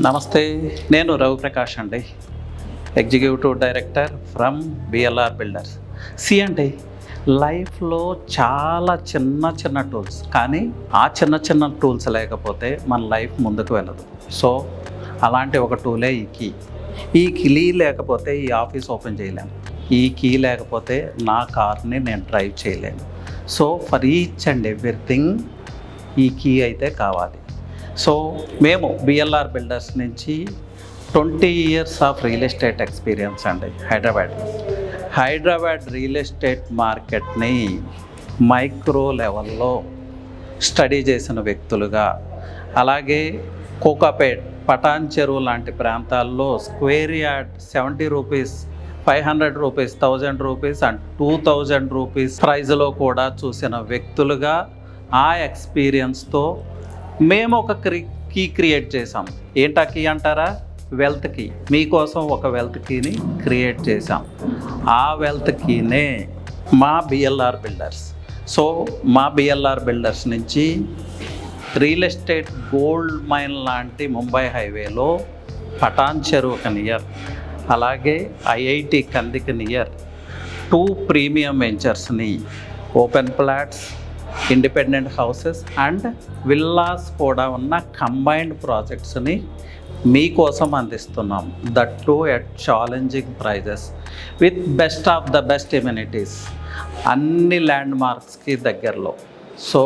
నమస్తే, నేను రవిప్రకాష్ అండి, executive director from BLR builders. అంటే లైఫ్లో చాలా చిన్న చిన్న టూల్స్, కానీ ఆ చిన్న చిన్న టూల్స్ లేకపోతే మన లైఫ్ ముందుకు వెళ్ళదు. సో అలాంటి ఒక టూలే ఈ కీ. ఈ కీ లేకపోతే ఈ ఆఫీస్ ఓపెన్ చేయలేము, ఈ కీ లేకపోతే నా కార్ని నేను డ్రైవ్ చేయలేను. So for each and everything ఈ కీ అయితే కావాలి. సో మేము బిఎల్ఆర్ బిల్డర్స్ నుంచి 20 years of real estate experience అండి. హైదరాబాద్ రియల్ ఎస్టేట్ మార్కెట్ని మైక్రో లెవెల్లో స్టడీ చేసిన వ్యక్తులుగా, అలాగే కోకాపేట్, పటాన్ చెరువు లాంటి ప్రాంతాల్లో square yard 70 rupees, 500 rupees, 1000 rupees and 2000 rupees ప్రైజ్లో కూడా చూసిన వ్యక్తులుగా, ఆ ఎక్స్పీరియన్స్తో మేము ఒక కీ క్రియేట్ చేసాం. ఏంటా కీ అంటారా? Wealth key. మీకోసం ఒక వెల్త్ కీని క్రియేట్ చేసాం. ఆ వెల్త్ కీనే మా బిఎల్ఆర్ బిల్డర్స్. సో మా బిఎల్ఆర్ బిల్డర్స్ నుంచి రియల్ ఎస్టేట్ గోల్డ్ మైన్ లాంటి ముంబై హైవేలో పటాన్ చెరువుకి నియర్, అలాగే ఐఐటి కందికి నియర్ 2 ప్రీమియం వెంచర్స్ని, open plots, independent houses and villas కూడా ఉన్న కంబైన్డ్ ప్రాజెక్ట్స్ని మీకోసం అందిస్తున్నాం. That to at challenging prices with best of the best amenities, అన్ని ల్యాండ్ మార్క్స్కి దగ్గరలో. So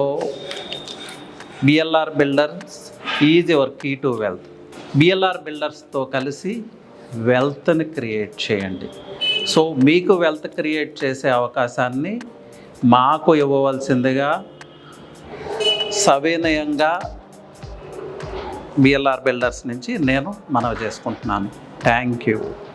BLR builders is your key to wealth. BLR బిల్డర్స్తో కలిసి వెల్త్ని క్రియేట్ చేయండి. సో మీకు వెల్త్ క్రియేట్ చేసే అవకాశాన్ని మాకు ఇవ్వవలసిందిగా సవినయంగా బిఎల్ఆర్ బిల్డర్స్ నుంచి నేను మనవి చేసుకుంటున్నాను. Thank you.